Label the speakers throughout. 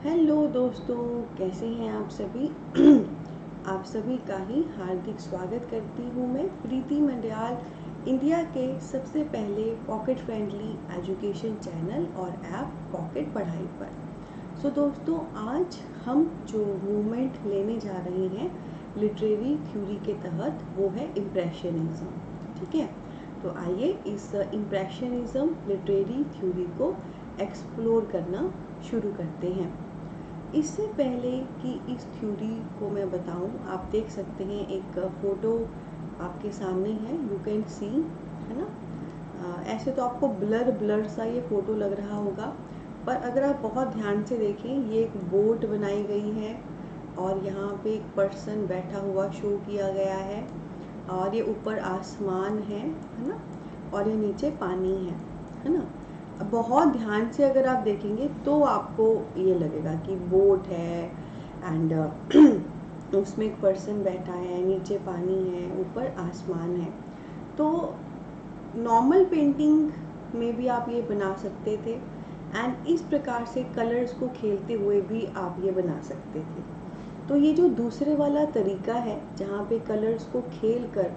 Speaker 1: Hello दोस्तों, कैसे हैं आप सभी। आप सभी का ही हार्दिक स्वागत करती हूँ मैं, प्रीति मंडियाल, इंडिया के सबसे पहले पॉकेट फ्रेंडली एजुकेशन चैनल और ऐप पॉकेट पढ़ाई पर। सो दोस्तों, आज हम जो मूवमेंट लेने जा रहे हैं लिटरेरी थ्योरी के तहत, वो है इम्प्रेशनिज्म। ठीक है, तो आइए इस इम्प्रेशनिज्म लिटरेरी थ्योरी को एक्सप्लोर करना शुरू करते हैं। इससे पहले कि इस थ्योरी को मैं बताऊं, आप देख सकते हैं एक फ़ोटो आपके सामने है, यू कैन सी, है ना। ऐसे तो आपको ब्लर ब्लर सा ये फ़ोटो लग रहा होगा, पर अगर आप बहुत ध्यान से देखें, ये एक बोट बनाई गई है और यहाँ पे एक पर्सन बैठा हुआ शो किया गया है और ये ऊपर आसमान है ना, और ये नीचे पानी है ना। बहुत ध्यान से अगर आप देखेंगे तो आपको ये लगेगा कि बोट है एंड उसमें एक पर्सन बैठा है, नीचे पानी है, ऊपर आसमान है। तो नॉर्मल पेंटिंग में भी आप ये बना सकते थे एंड इस प्रकार से कलर्स को खेलते हुए भी आप ये बना सकते थे। तो ये जो दूसरे वाला तरीका है जहाँ पे कलर्स को खेल कर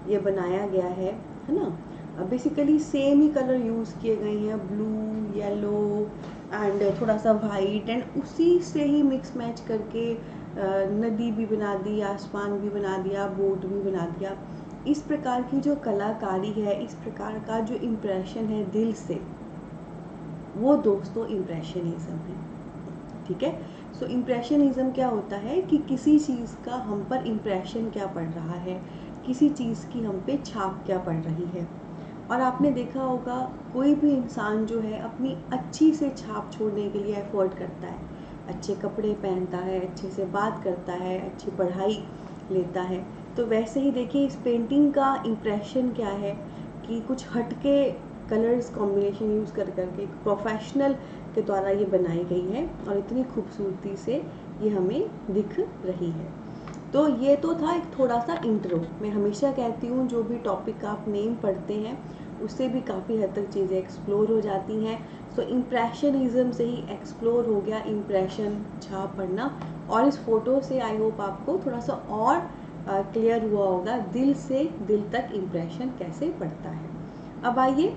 Speaker 1: ये बनाया गया है ना, बेसिकली सेम ही कलर यूज़ किए गए हैं, ब्लू, येलो एंड थोड़ा सा वाइट, एंड उसी से ही मिक्स मैच करके नदी भी बना दी, आसमान भी बना दिया, बोट भी बना दिया। इस प्रकार की जो कलाकारी है, इस प्रकार का जो इम्प्रेशन है दिल से, वो दोस्तों इम्प्रेशनिज्म है। ठीक है, सो इम्प्रेशनिज्म क्या होता है कि किसी चीज़ का हम पर इम्प्रेशन क्या पड़ रहा है, किसी चीज़ की हम पे छाप क्या पड़ रही है। और आपने देखा होगा, कोई भी इंसान जो है अपनी अच्छी से छाप छोड़ने के लिए एफर्ट करता है, अच्छे कपड़े पहनता है, अच्छे से बात करता है, अच्छी पढ़ाई लेता है। तो वैसे ही देखिए, इस पेंटिंग का इम्प्रेशन क्या है कि कुछ हटके कलर्स कॉम्बिनेशन यूज़ कर करके एक प्रोफेशनल के द्वारा ये बनाई गई है और इतनी खूबसूरती से ये हमें दिख रही है। तो ये तो था एक थोड़ा सा इंट्रो। मैं हमेशा कहती हूँ, जो भी टॉपिक आप नेम पढ़ते हैं उससे भी काफ़ी हद तक चीज़ें एक्सप्लोर हो जाती हैं। सो इम्प्रेशनिज्म से ही एक्सप्लोर हो गया इम्प्रेशन, छाप पढ़ना, और इस फोटो से आई होप आपको थोड़ा सा और क्लियर हुआ होगा दिल से दिल तक इम्प्रेशन कैसे पड़ता है। अब आइए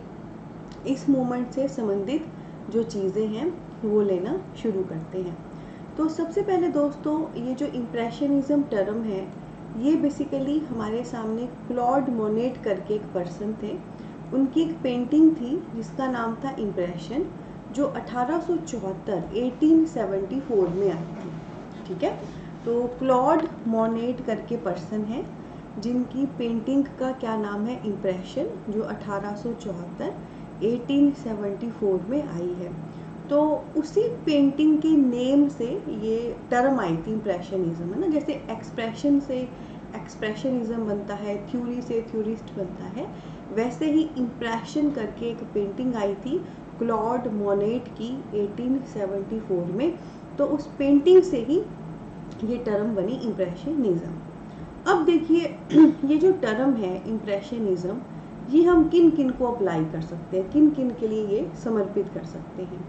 Speaker 1: इस मोमेंट से संबंधित जो चीज़ें हैं वो लेना शुरू करते हैं। तो सबसे पहले दोस्तों, ये जो इम्प्रेशनिज्म टर्म है, ये बेसिकली हमारे सामने क्लॉड मोनेट करके एक पर्सन थे, उनकी एक पेंटिंग थी जिसका नाम था इम्प्रेशन, जो 1874 में आई थी। ठीक है, तो क्लॉड मोनेट करके पर्सन है जिनकी पेंटिंग का क्या नाम है, इम्प्रेशन, जो 1874 में आई है। तो उसी पेंटिंग के नेम से ये टर्म आई थी इम्प्रेशनिज्म, है ना। जैसे एक्सप्रेशन से एक्सप्रेशनिज्म बनता है, थ्योरी से थ्योरिस्ट बनता है, वैसे ही इम्प्रेशन करके एक पेंटिंग आई थी क्लॉड मोनेट की 1874 में। तो उस पेंटिंग से ही ये टर्म बनी इम्प्रेशनिज्म। अब देखिए, ये जो टर्म है इम्प्रेशनिज्म, ये हम किन किन को अप्लाई कर सकते हैं, किन किन के लिए ये समर्पित कर सकते हैं।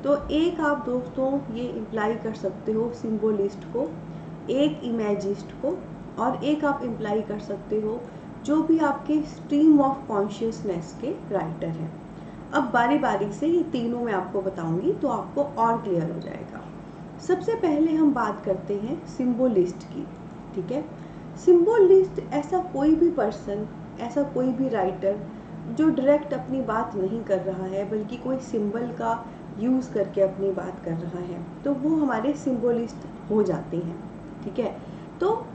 Speaker 1: तो एक आप दोस्तों ये अप्लाई कर सकते हो सिंबोलिस्ट को, एक इमेजिस्ट को, और एक आप अप्लाई कर सकते हो जो भी आपके स्ट्रीम ऑफ कॉन्शियसनेस के राइटर हैं। अब बारी बारी से ये तीनों मैं आपको बताऊंगी तो आपको और क्लियर हो जाएगा। सबसे पहले हम बात करते हैं सिंबोलिस्ट की। ठीक है, सिंबोलिस्ट ऐसा कोई भी पर्सन, ऐसा कोई भी राइटर जो डायरेक्ट अपनी बात नहीं कर रहा है बल्कि कोई सिंबल का यूज़ करके अपनी बात कर रहा है, तो वो हमारे सिंबोलिस्ट हो जाते हैं। ठीक है, तो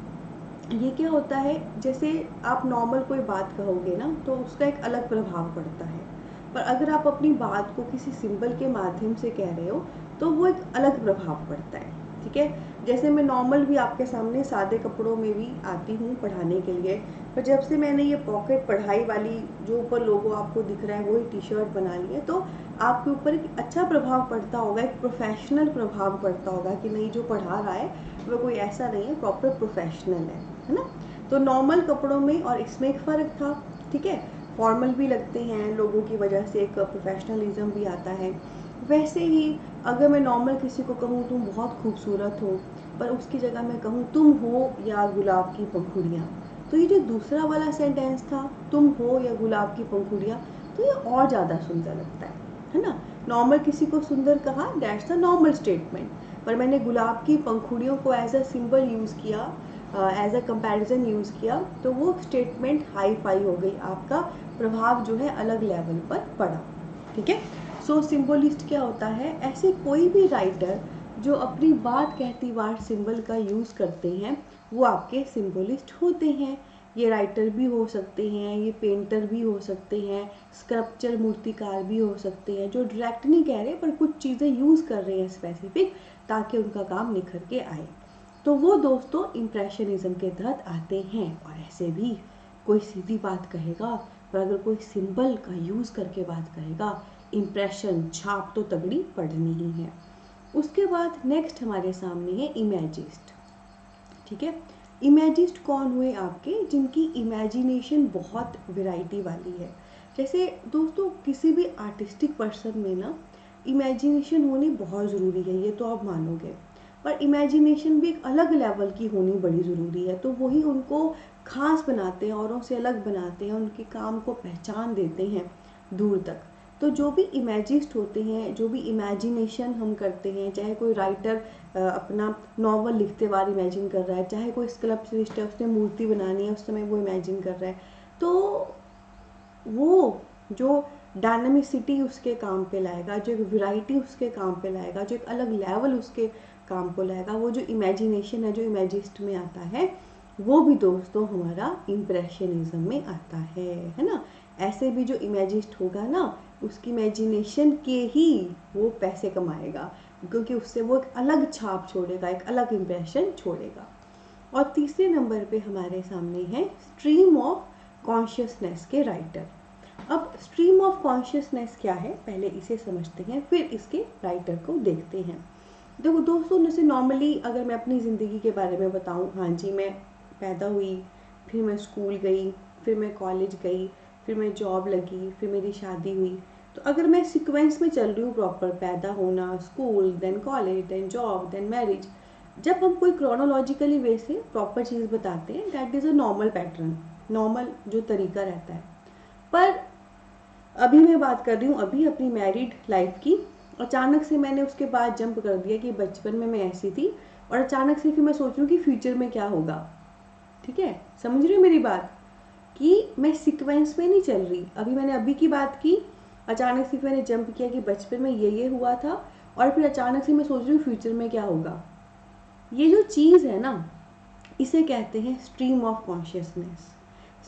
Speaker 1: ये क्या होता है, जैसे आप नॉर्मल कोई बात कहोगे ना तो उसका एक अलग प्रभाव पड़ता है, पर अगर आप अपनी बात को किसी सिंबल के माध्यम से कह रहे हो तो वो एक अलग प्रभाव पड़ता है। ठीक है, जैसे मैं नॉर्मल भी आपके सामने सादे कपड़ों में भी आती हूँ पढ़ाने के लिए, पर जब से मैंने ये पॉकेट पढ़ाई वाली जो ऊपर लोगो आपको दिख रहा है वही टी शर्ट बना ली है, तो आपके ऊपर एक अच्छा प्रभाव पड़ता होगा, एक प्रोफेशनल प्रभाव पड़ता होगा कि नहीं, जो पढ़ा रहा है वो कोई ऐसा नहीं है, प्रॉपर प्रोफेशनल है ना। तो नॉर्मल कपड़ों में और इसमें एक फ़र्क था। ठीक है, फॉर्मल भी लगते हैं लोगों की वजह से, एक प्रोफेशनलिज्म भी आता है। वैसे ही अगर मैं नॉर्मल किसी को कहूँ तुम बहुत खूबसूरत हो, पर उसकी जगह मैं कहूँ तुम हो या गुलाब की पंखुड़ियाँ, तो ये जो दूसरा वाला सेंटेंस था, तुम हो या गुलाब की पंखुड़ियाँ, तो ये और ज़्यादा सुंदर लगता है ना। नॉर्मल किसी को सुंदर कहा, दैट्स अ नॉर्मल स्टेटमेंट, पर मैंने गुलाब की पंखुड़ियों को एज अ सिंबल यूज़ किया, एज अ कंपैरिजन यूज़ किया, तो वो स्टेटमेंट हाई फाई हो गई, आपका प्रभाव जो है अलग लेवल पर पड़ा। ठीक है। सो सिंबलिस्ट क्या होता है, ऐसे कोई भी राइटर जो अपनी बात कहती बार सिंबल का यूज़ करते हैं वो आपके सिंबलिस्ट होते हैं। ये राइटर भी हो सकते हैं, ये पेंटर भी हो सकते हैं, स्कल्पचर मूर्तिकार भी हो सकते हैं, जो डायरेक्ट नहीं कह रहे पर कुछ चीज़ें यूज़ कर रहे हैं स्पेसिफिक, ताकि उनका काम निखर के आए, तो वो दोस्तों इम्प्रेशनिज्म के तहत आते हैं। और ऐसे भी कोई सीधी बात कहेगा, पर अगर कोई सिंबल का यूज़ करके बात करेगा, इम्प्रेशन छाप तो तगड़ी पड़नी ही है। उसके बाद नेक्स्ट हमारे सामने है इमेजिस्ट। ठीक है। इमेजिस्ट कौन हुए आपके, जिनकी इमेजिनेशन बहुत वैरायटी वाली है। जैसे दोस्तों किसी भी आर्टिस्टिक पर्सन में ना इमेजिनेशन होनी बहुत ज़रूरी है, ये तो आप मानोगे, पर इमेजिनेशन भी एक अलग लेवल की होनी बड़ी ज़रूरी है, तो वही उनको खास बनाते हैं, औरों से अलग बनाते हैं, उनके काम को पहचान देते हैं दूर तक। तो जो भी इमेजिस्ट होते हैं, जो भी इमेजिनेशन हम करते हैं, चाहे कोई राइटर अपना नॉवल लिखते बार इमेजिन कर रहा है, चाहे कोई स्कल्पचरिस्ट है उसने मूर्ति बनानी है उस समय वो इमेजिन कर रहा है, तो वो जो डायनामिसिटी उसके काम पे लाएगा, जो एक वैरायटी उसके काम पे लाएगा, जो एक अलग लेवल उसके काम को लाएगा, वो जो इमेजिनेशन है जो इमेजिस्ट में आता है, वो भी दोस्तों हमारा इम्प्रेशनिज्म में आता है ना। ऐसे भी जो इमेजिस्ट होगा ना, उसकी इमेजिनेशन के ही वो पैसे कमाएगा, क्योंकि उससे वो एक अलग छाप छोड़ेगा, एक अलग इम्प्रेशन छोड़ेगा। और तीसरे नंबर पे हमारे सामने है स्ट्रीम ऑफ कॉन्शियसनेस के राइटर। अब स्ट्रीम ऑफ कॉन्शियसनेस क्या है, पहले इसे समझते हैं, फिर इसके राइटर को देखते हैं। देखो दोस्तों, जैसे नॉर्मली अगर मैं अपनी ज़िंदगी के बारे में बताऊं, हाँ जी, मैं पैदा हुई, फिर मैं स्कूल गई, फिर मैं कॉलेज गई, फिर मैं जॉब लगी, फिर मेरी शादी हुई, तो अगर मैं सीक्वेंस में चल रही हूँ प्रॉपर, पैदा होना, school, then college, then job, then marriage, जब हम कोई क्रोनोलॉजिकली वे से प्रॉपर चीज़ बताते हैं, that is a normal pattern, normal जो तरीका रहता है। पर अभी मैं बात कर रही हूँ अभी अपनी मैरिड लाइफ की, अचानक से मैंने उसके बाद जंप कर दिया कि बचपन में मैं ऐसी थी, और अचानक से फिर मैं सोच रही हूँ कि फ्यूचर में क्या होगा। ठीक है, समझ रही हो मेरी बात, कि मैं सीक्वेंस में नहीं चल रही, अभी मैंने अभी की बात की, अचानक से फिर मैंने जंप किया कि बचपन में ये हुआ था, और फिर अचानक से मैं सोच रही हूँ फ्यूचर में क्या होगा। ये जो चीज़ है ना, इसे कहते हैं stream of consciousness.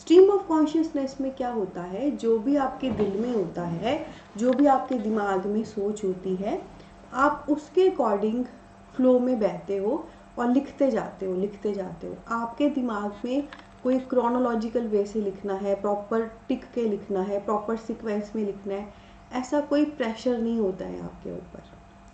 Speaker 1: Stream of consciousness में क्या होता है, जो भी आपके दिल में होता है, जो भी आपके दिमाग में सोच होती है, आप उसके अकॉर्डिंग फ्लो में बहते हो और लिखते जाते हो, लिखते जाते हो। आपके दिमाग में कोई क्रोनोलॉजिकल वे से लिखना है, प्रॉपर टिक के लिखना है, प्रॉपर सीक्वेंस में लिखना है, ऐसा कोई प्रेशर नहीं होता है आपके ऊपर।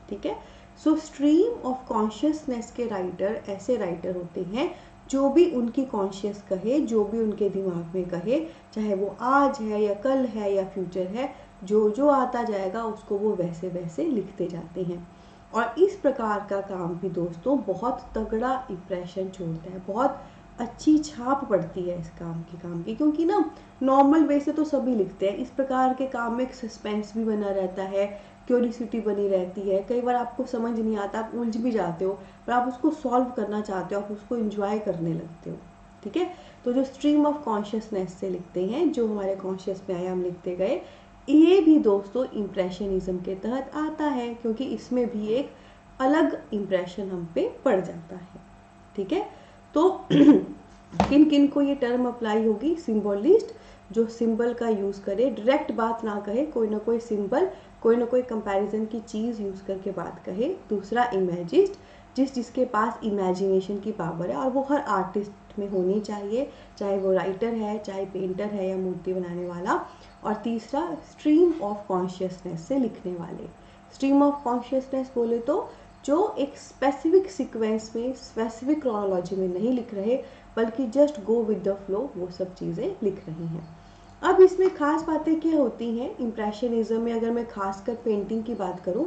Speaker 1: ठीक है। सो स्ट्रीम ऑफ कॉन्शियसनेस के राइटर ऐसे राइटर होते हैं जो भी उनकी कॉन्शियस कहे, जो भी उनके दिमाग में कहे, चाहे वो आज है या कल है या फ्यूचर है, जो जो आता जाएगा उसको वो वैसे वैसे लिखते जाते हैं। और इस प्रकार का काम भी दोस्तों बहुत तगड़ा इम्प्रेशन छोड़ता है, बहुत अच्छी छाप पड़ती है इस काम की, क्योंकि ना नॉर्मल वे से तो सभी लिखते हैं, इस प्रकार के काम में एक सस्पेंस भी बना रहता है, क्यूरियोसिटी बनी रहती है, कई बार आपको समझ नहीं आता, आप उलझ भी जाते हो, पर आप उसको सॉल्व करना चाहते हो, आप उसको एंजॉय करने लगते हो। ठीक है। तो जो स्ट्रीम ऑफ कॉन्शियसनेस से लिखते हैं, जो हमारे कॉन्शियस में आया हम लिखते गए, ये भी दोस्तों इम्प्रेशनिज्म के तहत आता है, क्योंकि इसमें भी एक अलग इम्प्रेशन हम पे पड़ जाता है। ठीक है। तो किन किन को ये टर्म अप्लाई होगी, सिंबलिस्ट, जो सिंबल का यूज़ करे, डायरेक्ट बात ना कहे, कोई ना कोई सिंबल, कोई ना कोई कंपैरिजन की चीज़ यूज़ करके बात कहे। दूसरा इमेजिस्ट, जिसके पास इमेजिनेशन की पावर है, और वो हर आर्टिस्ट में होनी चाहिए, चाहे वो राइटर है, चाहे पेंटर है या मूर्ति बनाने वाला। और तीसरा स्ट्रीम ऑफ कॉन्शियसनेस से लिखने वाले। स्ट्रीम ऑफ कॉन्शियसनेस बोले तो जो एक स्पेसिफिक सीक्वेंस में, स्पेसिफिक क्रोनोलॉजी में नहीं लिख रहे, बल्कि just go with the flow, वो सब चीज़ें लिख रही हैं। अब इसमें खास बातें क्या होती हैं इम्प्रेशनिज्म में, अगर मैं खासकर पेंटिंग की बात करूं,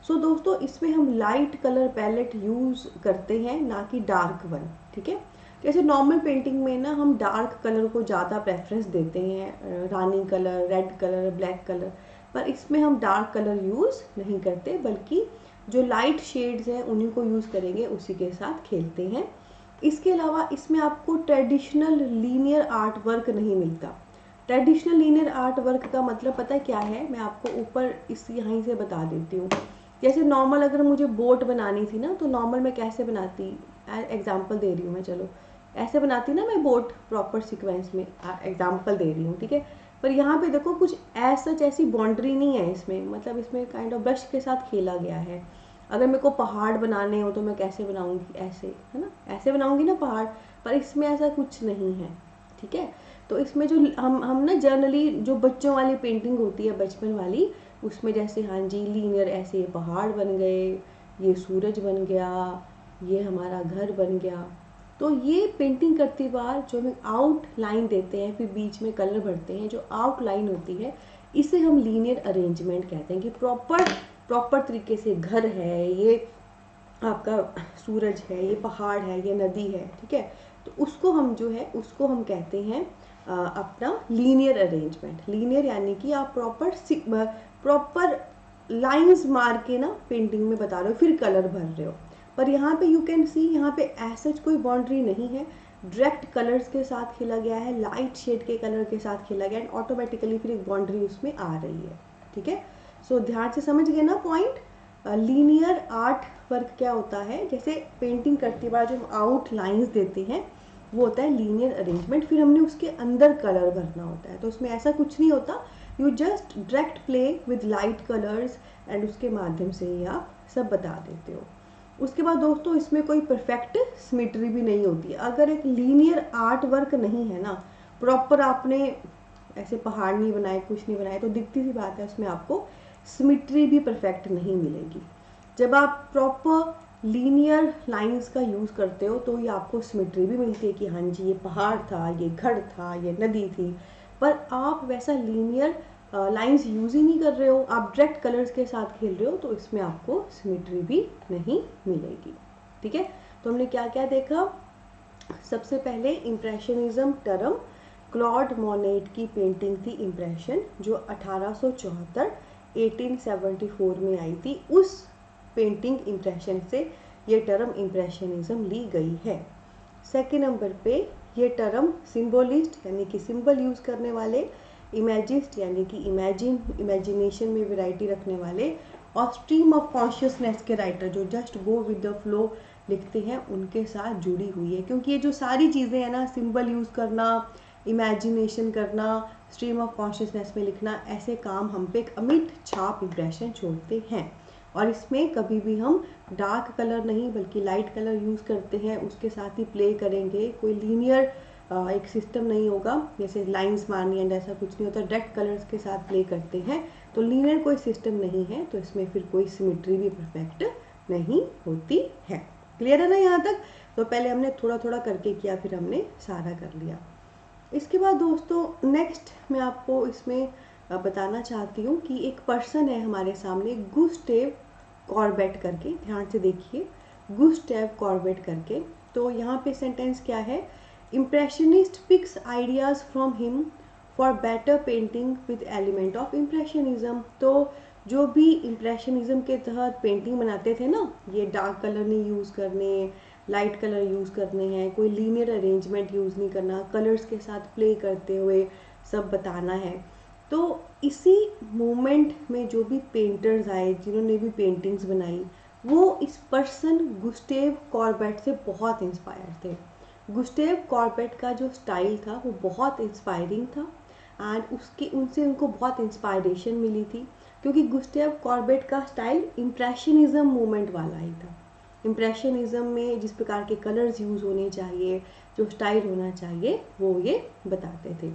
Speaker 1: सो दोस्तों इसमें हम लाइट कलर पैलेट यूज़ करते हैं, ना कि डार्क वन, ठीक है। जैसे नॉर्मल पेंटिंग में ना हम डार्क कलर को ज़्यादा प्रेफरेंस देते हैं, रानी colour, red colour, black colour, पर इसमें हम डार्क कलर यूज़ नहीं करते, बल्कि जो लाइट शेड्स हैं उन्हीं को यूज़ करेंगे, उसी के साथ खेलते हैं। इसके अलावा इसमें आपको ट्रेडिशनल लीनियर आर्ट वर्क नहीं मिलता। ट्रेडिशनल लीनियर आर्ट वर्क का मतलब पता है क्या है, मैं आपको ऊपर इस यहीं से बता देती हूँ। जैसे नॉर्मल अगर मुझे बोट बनानी थी ना, तो नॉर्मल मैं कैसे बनाती, एग्जांपल दे रही हूँ मैं, चलो ऐसे बनाती ना मैं बोट प्रॉपर सीक्वेंस में, एग्जांपल दे रही हूँ, ठीक है। पर यहाँ पे देखो कुछ सच ऐसी बाउंड्री नहीं है इसमें, मतलब इसमें काइंड ऑफ ब्रश के साथ खेला गया है। अगर मेरे को पहाड़ बनाने हो तो मैं कैसे बनाऊंगी, ऐसे, है ना, ऐसे बनाऊंगी ना पहाड़, पर इसमें ऐसा कुछ नहीं है, ठीक है। तो इसमें जो हम ना जनरली जो बच्चों वाली पेंटिंग होती है, बचपन वाली, उसमें जैसे हाँ जी लीनियर ऐसे पहाड़ बन गए, ये सूरज बन गया, ये हमारा घर बन गया। तो ये पेंटिंग करते बार जो हम आउट लाइन देते हैं, फिर बीच में कलर भरते हैं, जो आउट लाइन होती है, इसे हम लीनियर अरेंजमेंट कहते हैं। कि प्रॉपर तरीके से घर है, ये आपका सूरज है, ये पहाड़ है, ये नदी है, ठीक है। तो उसको हम जो है उसको हम कहते हैं अपना लीनियर अरेंजमेंट। लीनियर यानी कि आप प्रॉपर लाइंस मार के ना पेंटिंग में बता रहे हो, फिर कलर भर रहे हो। पर यहाँ पे यू कैन सी, यहाँ पे ऐसा कोई बाउंड्री नहीं है, डायरेक्ट कलर्स के साथ खेला गया है, लाइट शेड के कलर के साथ खेला गया है, एंड ऑटोमेटिकली फिर एक बाउंड्री उसमें आ रही है, ठीक है। सो ध्यान से समझ गए ना पॉइंट। लीनियर आर्ट वर्क क्या होता है, जैसे पेंटिंग करते बार जो हम आउट लाइन्स देते हैं वो होता है लीनियर अरेंजमेंट, फिर हमने उसके अंदर कलर भरना होता है। तो उसमें ऐसा कुछ नहीं होता, you just direct play with light colours and उसके माध्यम से ही आप सब बता देते हो। उसके बाद दोस्तों इसमें कोई परफेक्ट सिमेट्री भी नहीं होती है। अगर एक लीनियर आर्ट वर्क नहीं है ना, प्रॉपर आपने ऐसे पहाड़ नहीं बनाए, कुछ नहीं बनाए, तो दिखती सी बात है उसमें आपको सिमेट्री भी परफेक्ट नहीं मिलेगी। जब आप प्रॉपर लीनियर लाइंस का यूज़ करते हो तो ये आपको सिमेट्री भी मिलती है कि हाँ जी ये पहाड़ था, ये घर था, ये नदी थी। पर आप वैसा लीनियर लाइंस यूज़ ही नहीं कर रहे हो, आप डायरेक्ट कलर्स के साथ खेल रहे हो, तो इसमें आपको सिमेट्री भी नहीं मिलेगी, ठीक है। तो हमने क्या क्या देखा, सबसे पहले इम्प्रेशनिज्म टर्म क्लॉड मोनेट की पेंटिंग थी इम्प्रेशन, जो 1874 में आई थी। उस पेंटिंग इम्प्रेशन से ये टर्म इम्प्रेशनिज्म ली गई है। सेकेंड नंबर पे ये टर्म सिंबलिस्ट यानी कि सिंबल यूज़ करने वाले, इमेजिस्ट यानी कि इमेजिनेशन में वैरायटी रखने वाले, और स्ट्रीम ऑफ कॉन्शियसनेस के राइटर जो just go with the flow लिखते हैं, उनके साथ जुड़ी हुई है। क्योंकि ये जो सारी चीज़ें हैं ना, सिंबल यूज़ करना, इमेजिनेशन करना, स्ट्रीम ऑफ कॉन्शियसनेस में लिखना, ऐसे काम हम पे एक अमिट छाप इम्प्रेशन छोड़ते हैं। और इसमें कभी भी हम डार्क कलर नहीं बल्कि लाइट कलर यूज़ करते हैं, उसके साथ ही प्ले करेंगे। कोई लीनियर एक सिस्टम नहीं होगा, जैसे लाइंस मारनी एंड ऐसा कुछ नहीं होता, डायरेक्ट कलर्स के साथ प्ले करते हैं। तो लीनियर कोई सिस्टम नहीं है, तो इसमें फिर कोई सिमेट्री भी परफेक्ट नहीं होती है। क्लियर है ना यहाँ तक। तो पहले हमने थोड़ा थोड़ा करके किया, फिर हमने सारा कर लिया। इसके बाद दोस्तों नेक्स्ट मैं आपको इसमें बताना चाहती हूँ कि एक पर्सन है हमारे सामने, गुस्टेव कॉर्बेट करके, ध्यान से देखिए, गुस्टेव कॉर्बेट करके। तो यहाँ पे सेंटेंस क्या है, impressionist picks ideas from him for better painting with element of impressionism. तो जो भी इम्प्रेशनिज्म के तहत पेंटिंग बनाते थे ना, ये डार्क कलर नहीं यूज़ करने, लाइट कलर यूज़ करने हैं, कोई लीनियर अरेंजमेंट यूज़ नहीं करना, कलर्स के साथ प्ले करते हुए सब बताना है। तो इसी मोमेंट में जो भी पेंटर्स आए, जिन्होंने भी पेंटिंग्स बनाई, वो इस पर्सन गुस्टेव कॉर्बेट से बहुत इंस्पायर थे। गुस्टेव कॉर्बेट का जो स्टाइल था वो बहुत इंस्पायरिंग था, एंड उनसे उनको बहुत इंस्पायरेशन मिली थी, क्योंकि गुस्टेव कॉर्बेट का स्टाइल इम्प्रेशनिज्म मूवमेंट वाला ही था। इम्प्रेशनिज्म में जिस प्रकार के कलर्स यूज़ होने चाहिए, जो स्टाइल होना चाहिए, वो ये बताते थे।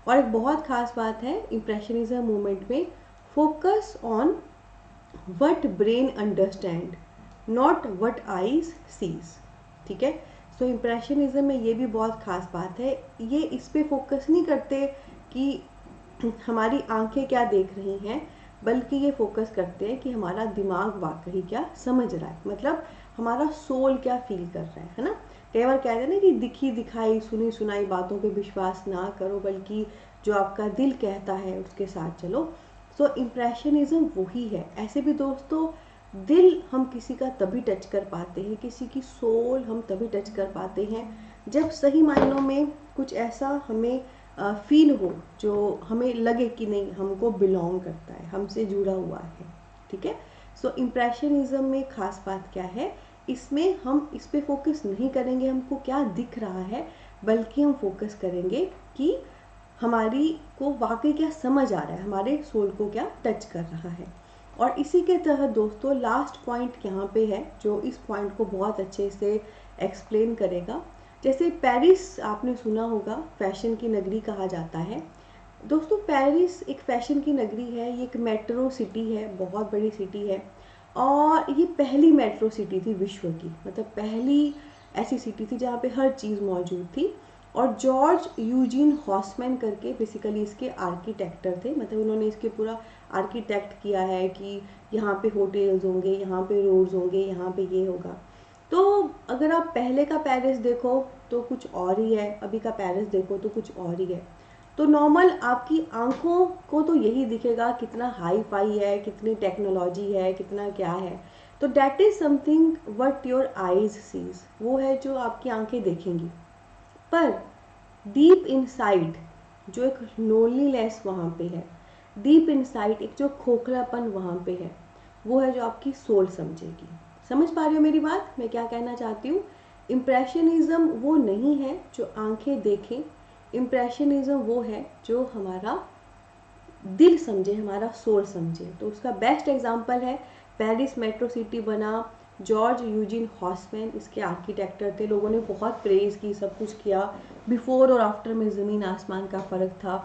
Speaker 1: और एक बहुत ख़ास बात है इम्प्रेशनिज्म मूवमेंट में, focus on what brain understand, not what eyes sees, ठीक है। सो इम्प्रेशनिज्म में ये भी बहुत ख़ास बात है, ये इस पे फोकस नहीं करते कि हमारी आंखें क्या देख रही हैं, बल्कि ये फोकस करते हैं कि हमारा दिमाग वाकई क्या समझ रहा है, मतलब हमारा सोल क्या फील कर रहा है ना। कई बार कहते हैं ना कि दिखी दिखाई सुनी सुनाई बातों पे विश्वास ना करो, बल्कि जो आपका दिल कहता है उसके साथ चलो। सो इम्प्रेशनिज्म वही है। ऐसे भी दोस्तों दिल हम किसी का तभी टच कर पाते हैं, किसी की सोल हम तभी टच कर पाते हैं जब सही मायनों में कुछ ऐसा हमें फील हो जो हमें लगे कि नहीं हमको बिलोंग करता है, हमसे जुड़ा हुआ है। ठीक है। सो इम्प्रेशनिज्म में खास बात क्या है, इसमें हम इस पे फोकस नहीं करेंगे हमको क्या दिख रहा है, बल्कि हम फोकस करेंगे कि हमारी को वाकई क्या समझ आ रहा है, हमारे सोल को क्या टच कर रहा है। और इसी के तहत दोस्तों लास्ट पॉइंट यहाँ पे है जो इस पॉइंट को बहुत अच्छे से एक्सप्लेन करेगा। जैसे पेरिस आपने सुना होगा फैशन की नगरी कहा जाता है। दोस्तों पेरिस एक फैशन की नगरी है, ये एक मेट्रो सिटी है, बहुत बड़ी सिटी है। और ये पहली मेट्रो सिटी थी विश्व की, मतलब पहली ऐसी सिटी थी जहाँ पे हर चीज़ मौजूद थी। और जॉर्ज यूजीन हॉसमैन करके बेसिकली इसके आर्किटेक्टर थे, मतलब उन्होंने इसके पूरा आर्किटेक्ट किया है कि यहाँ पे होटल्स होंगे, यहाँ पे रोड्स होंगे, यहाँ पे ये होगा। तो अगर आप पहले का पेरिस देखो तो कुछ और ही है, अभी का पेरिस देखो तो कुछ और ही है। तो नॉर्मल आपकी आंखों को तो यही दिखेगा कितना हाई फाई है, कितनी टेक्नोलॉजी है, कितना क्या है। तो that is something what your eyes sees, वो है जो आपकी आंखें देखेंगी। पर डीप इनसाइड जो एक लोनलीनेस वहाँ पे है, डीप इनसाइड एक जो खोखलापन वहाँ पे है, वो है जो आपकी सोल समझेगी। समझ पा रहे हो मेरी बात, मैं क्या कहना चाहती हूँ। इम्प्रेशनिज्म वो नहीं है जो आंखें देखें, इम्प्रेशनिज्म वो है जो हमारा दिल समझे, हमारा सोल समझे। तो उसका बेस्ट एग्जाम्पल है पेरिस मेट्रो सिटी बना, जॉर्ज यूजिन हॉसमैन इसके आर्किटेक्टर थे। लोगों ने बहुत प्रेज की, सब कुछ किया, बिफोर और आफ्टर में ज़मीन आसमान का फ़र्क था,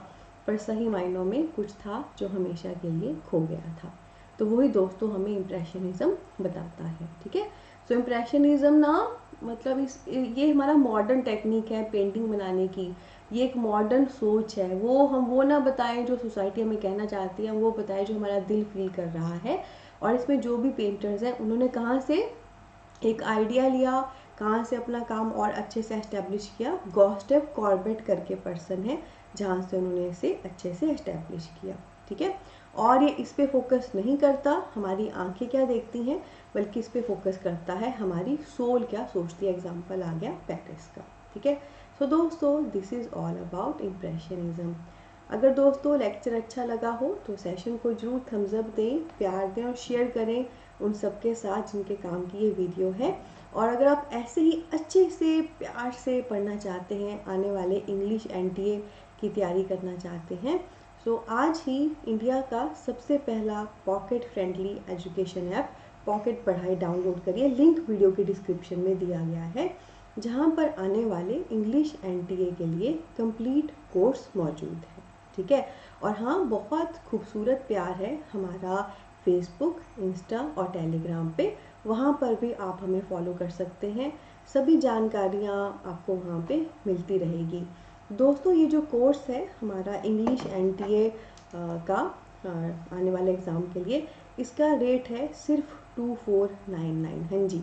Speaker 1: पर सही मायनों में कुछ था जो हमेशा के लिए खो गया था। तो वही दोस्तों हमें इम्प्रेशनिज्म बताता है। ठीक है। सो इम्प्रेशनिज्म ना मतलब ये हमारा मॉडर्न टेक्निक है पेंटिंग बनाने की, ये एक मॉडर्न सोच है। हम वो ना बताएं जो सोसाइटी हमें कहना चाहती है, हम वो बताएं जो हमारा दिल फील कर रहा है। और इसमें जो भी पेंटर्स हैं उन्होंने कहाँ से एक आइडिया लिया, कहाँ से अपना काम और अच्छे से एस्टेब्लिश किया। गॉस्टेव कॉर्बेट करके पर्सन है जहाँ से उन्होंने इसे अच्छे से एस्टेब्लिश किया। ठीक है। और ये इस पे फोकस नहीं करता हमारी आंखें क्या देखती हैं, बल्कि इस पे फोकस करता है हमारी सोल क्या सोचती है। एग्जाम्पल आ गया पेरिस का। ठीक है। सो दोस्तों this is all about impressionism. अगर दोस्तों लेक्चर अच्छा लगा हो तो सेशन को जरूर थम्स अप दें, प्यार दें और शेयर करें उन सबके साथ जिनके काम की ये वीडियो है। और अगर आप ऐसे ही अच्छे से प्यार से पढ़ना चाहते हैं, आने वाले इंग्लिश एनटीए की तैयारी करना चाहते हैं, तो आज ही इंडिया का सबसे पहला pocket friendly education app pocket पढ़ाई डाउनलोड करिए। लिंक वीडियो के डिस्क्रिप्शन में दिया गया है, जहाँ पर आने वाले इंग्लिश एनटीए के लिए कंप्लीट कोर्स मौजूद है। ठीक है। और हाँ, बहुत खूबसूरत प्यार है हमारा फेसबुक, इंस्टा और टेलीग्राम पे, वहाँ पर भी आप हमें फॉलो कर सकते हैं। सभी जानकारियाँ आपको वहाँ पे मिलती रहेगी। दोस्तों ये जो कोर्स है हमारा इंग्लिश एनटीए का आने वाले एग्ज़ाम के लिए, इसका रेट है सिर्फ 2499। हाँ जी,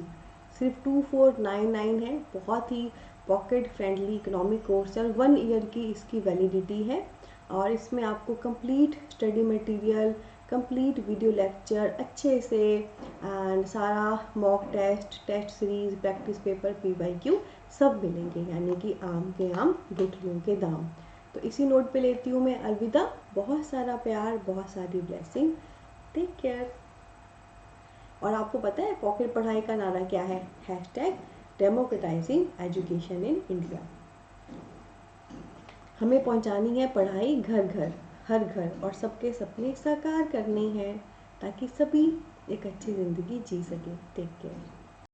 Speaker 1: सिर्फ 2499 है। बहुत ही पॉकेट फ्रेंडली इकोनॉमिक कोर्स है और 1 ईयर की इसकी वैलिडिटी है। और इसमें आपको complete study material, complete video lecture अच्छे से एंड सारा mock test, test series, practice paper, PYQ सब मिलेंगे, यानी कि आम के आम गुठलियों के दाम। तो इसी नोट पे लेती हूँ मैं अलविदा। बहुत सारा प्यार, बहुत सारी ब्लेसिंग। Take care. और आपको पता है पॉकेट पढ़ाई का नारा क्या है? #डेमोक्रेटाइजिंग एजुकेशन इन इंडिया। हमें पहुंचानी है पढ़ाई घर घर, हर घर, और सबके सपने साकार करने हैं ताकि सभी एक अच्छी ज़िंदगी जी सकें। Take care.